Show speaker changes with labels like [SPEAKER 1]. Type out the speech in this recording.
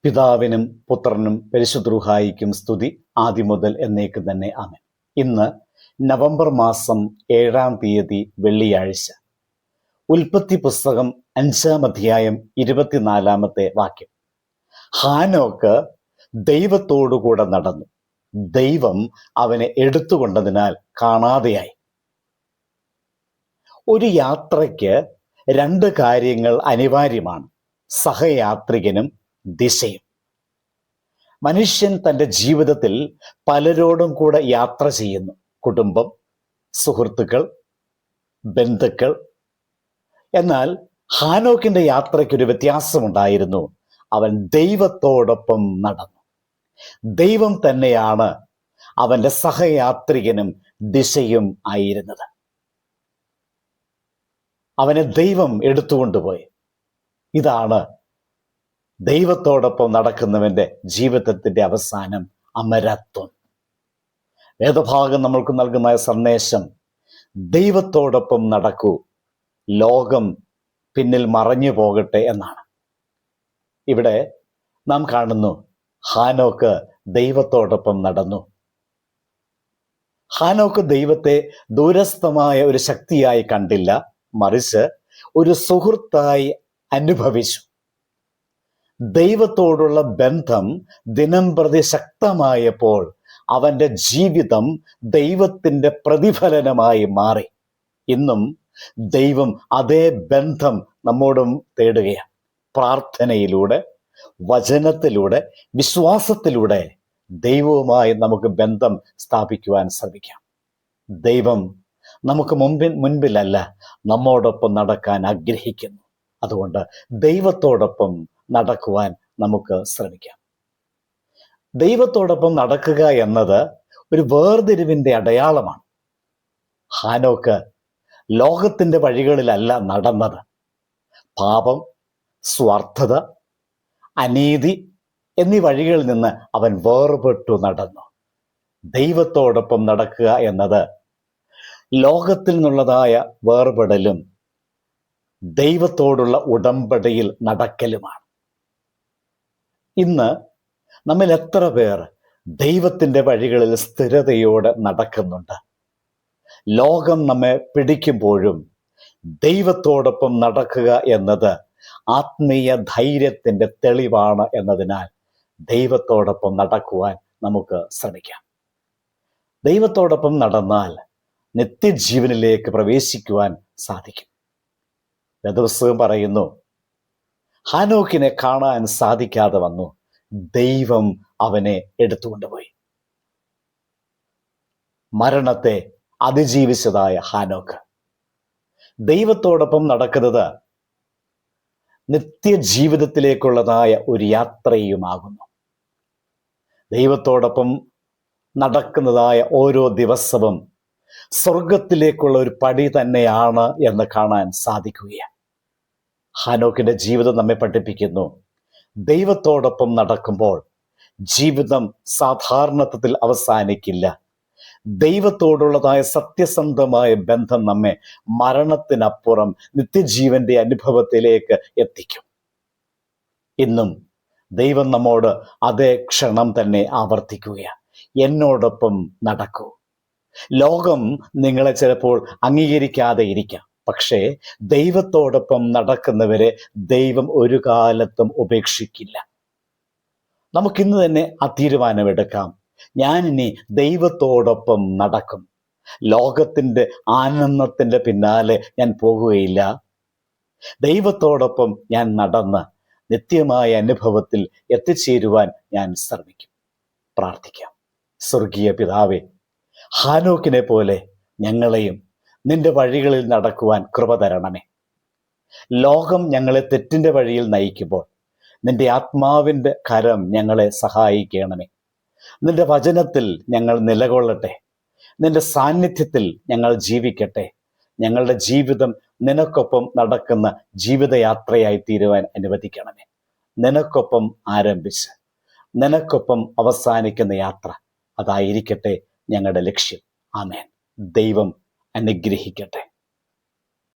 [SPEAKER 1] പിതാവിനും പുത്രനും പരിശുദ്ധ റൂഹായിക്കും സ്തുതി ആദ്യം മുതൽ എന്നേക്കും തന്നെ ആമേൻ. ഇന്ന് നവംബർ മാസം 7-ാം തീയതി വെള്ളിയാഴ്ച. ഉൽപ്പത്തി പുസ്തകം 5-ാം അധ്യായം 24-ാമത്തെ വാക്യം. ഹാനോക്ക് ദൈവത്തോടുകൂടെ നടന്നു, ദൈവം അവനെ എടുത്തുകൊണ്ടതിനാൽ കാണാതെയായി. ഒരു യാത്രയ്ക്ക് 2 കാര്യങ്ങൾ അനിവാര്യമാണ്: സഹയാത്രികനും ദിശയും. മനുഷ്യൻ തൻ്റെ ജീവിതത്തിൽ പലരോടും കൂടെ യാത്ര ചെയ്യുന്നു. കുടുംബം, സുഹൃത്തുക്കൾ, ബന്ധുക്കൾ. എന്നാൽ ഹാനോക്കിന്റെ യാത്രയ്ക്കൊരു വ്യത്യാസമുണ്ടായിരുന്നു. അവൻ ദൈവത്തോടൊപ്പം നടന്നു. ദൈവം തന്നെയാണ് അവന്റെ സഹയാത്രികനും ദിശയും ആയിരുന്നത്. അവനെ ദൈവം എടുത്തുകൊണ്ടുപോയി. ഇതാണ് ദൈവത്തോടൊപ്പം നടക്കുന്നവന്റെ ജീവിതത്തിന്റെ അവസാനം, അമരത്വം. വേദഭാഗം നമ്മൾക്ക് നൽകുന്ന സന്ദേശം, ദൈവത്തോടൊപ്പം നടക്കൂ, ലോകം പിന്നിൽ മറഞ്ഞു പോകട്ടെ എന്നാണ്. ഇവിടെ നാം കാണുന്നു, ഹാനോക്ക് ദൈവത്തോടൊപ്പം നടന്നു. ഹാനോക്ക് ദൈവത്തെ ദൂരസ്ഥമായ ഒരു ശക്തിയായി കണ്ടില്ല, മറിച്ച് ഒരു സുഹൃത്തായി അനുഭവിച്ചു. ദൈവത്തോടുള്ള ബന്ധം ദിനംപ്രതി ശക്തമായപ്പോൾ അവന്റെ ജീവിതം ദൈവത്തിന്റെ പ്രതിഫലനമായി മാറി. ഇന്നും ദൈവം അതേ ബന്ധം നമ്മോടും തേടുകയാണ്. പ്രാർത്ഥനയിലൂടെ, വചനത്തിലൂടെ, വിശ്വാസത്തിലൂടെ ദൈവവുമായി നമുക്ക് ബന്ധം സ്ഥാപിക്കുവാൻ ശ്രമിക്കാം. ദൈവം നമുക്ക് മുൻപിലല്ല, നമ്മോടൊപ്പം നടക്കാൻ ആഗ്രഹിക്കുന്നു. അതുകൊണ്ട് ദൈവത്തോടൊപ്പം നടക്കുവാൻ നമുക്ക് ശ്രമിക്കാം. ദൈവത്തോടൊപ്പം നടക്കുക എന്നത് ഒരു വേർതിരിവിന്റെ അടയാളമാണ്. ഹാനോക്ക് ലോകത്തിന്റെ വഴികളിലല്ല നടന്നത്. പാപം, സ്വാർത്ഥത, അനീതി എന്നീ വഴികളിൽ നിന്ന് അവൻ വേർപെട്ടു നടന്നു. ദൈവത്തോടൊപ്പം നടക്കുക എന്നത് ലോകത്തിൽ നിന്നുള്ളതായ വേർപെടലും ദൈവത്തോടുള്ള ഉടമ്പടിയിൽ നടക്കലുമാണ്. ഇന്ന് നമ്മിൽ എത്ര പേർ ദൈവത്തിൻ്റെ വഴികളിൽ സ്ഥിരതയോടെ നടക്കുന്നുണ്ട്? ലോകം നമ്മെ പിടിക്കുമ്പോഴും ദൈവത്തോടൊപ്പം നടക്കുക എന്നത് ആത്മീയ ധൈര്യത്തിൻ്റെ തെളിവാണ് എന്നതിനാൽ ദൈവത്തോടൊപ്പം നടക്കുവാൻ നമുക്ക് ശ്രമിക്കാം. ദൈവത്തോടൊപ്പം നടന്നാൽ നിത്യജീവനിലേക്ക് പ്രവേശിക്കുവാൻ സാധിക്കും. വേദപുസ്തകം പറയുന്നു, ഹാനോക്കിനെ കാണാൻ സാധിക്കാതെ വന്നു, ദൈവം അവനെ എടുത്തുകൊണ്ടുപോയി. മരണത്തെ അതിജീവിച്ചതായ ഹാനോക്ക് ദൈവത്തോടൊപ്പം നടക്കുന്നത് നിത്യജീവിതത്തിലേക്കുള്ളതായ ഒരു യാത്രയുമാകുന്നു. ദൈവത്തോടൊപ്പം നടക്കുന്നതായ ഓരോ ദിവസവും സ്വർഗത്തിലേക്കുള്ള ഒരു പടി തന്നെയാണ് എന്ന് കാണാൻ സാധിക്കുകയാണ്. ഹാനോക്കിന്റെ ജീവിതം നമ്മെ പഠിപ്പിക്കുന്നു, ദൈവത്തോടൊപ്പം നടക്കുമ്പോൾ ജീവിതം സാധാരണത്വത്തിൽ അവസാനിക്കില്ല. ദൈവത്തോടുള്ളതായ സത്യസന്ധമായ ബന്ധം നമ്മെ മരണത്തിനപ്പുറം നിത്യജീവന്റെ അനുഭവത്തിലേക്ക് എത്തിക്കും. ഇന്നും ദൈവം നമ്മോട് അതേ ക്ഷണം തന്നെ ആവർത്തിക്കുകയാണ്, എന്നോടൊപ്പം നടക്കൂ. ലോകം നിങ്ങളെ ചിലപ്പോൾ അംഗീകരിക്കാതെ ഇരിക്കാം, പക്ഷേ ദൈവത്തോടൊപ്പം നടക്കുന്നവരെ ദൈവം ഒരു കാലത്തും ഉപേക്ഷിക്കില്ല. നമുക്കിന്ന് തന്നെ ആ തീരുമാനമെടുക്കാം, ഞാനിനി ദൈവത്തോടൊപ്പം നടക്കും. ലോകത്തിൻ്റെ ആനന്ദത്തിൻ്റെ പിന്നാലെ ഞാൻ പോകുകയില്ല. ദൈവത്തോടൊപ്പം ഞാൻ നടന്ന് നിത്യമായ അനുഭവത്തിൽ എത്തിച്ചേരുവാൻ ഞാൻ ശ്രമിക്കും. പ്രാർത്ഥിക്കാം. സ്വർഗീയ പിതാവേ, ഹാനോക്കിനെ പോലെ ഞങ്ങളെയും നിന്റെ വഴികളിൽ നടക്കുവാൻ കൃപ തരണമേ. ലോകം ഞങ്ങളെ തെറ്റിൻ്റെ വഴിയിൽ നയിക്കുമ്പോൾ നിന്റെ ആത്മാവിൻ്റെ കരം ഞങ്ങളെ സഹായിക്കണമേ. നിന്റെ വചനത്തിൽ ഞങ്ങൾ നിലകൊള്ളട്ടെ. നിന്റെ സാന്നിധ്യത്തിൽ ഞങ്ങൾ ജീവിക്കട്ടെ. ഞങ്ങളുടെ ജീവിതം നിനക്കൊപ്പം നടക്കുന്ന ജീവിതയാത്രയായി തീരുവാൻ അനുവദിക്കണമേ. നിനക്കൊപ്പം ആരംഭിച്ച് നിനക്കൊപ്പം അവസാനിക്കുന്ന യാത്ര അതായിരിക്കട്ടെ ഞങ്ങളുടെ ലക്ഷ്യം. ആമേൻ. ദൈവം അനുഗ്രഹിക്കട്ടെ.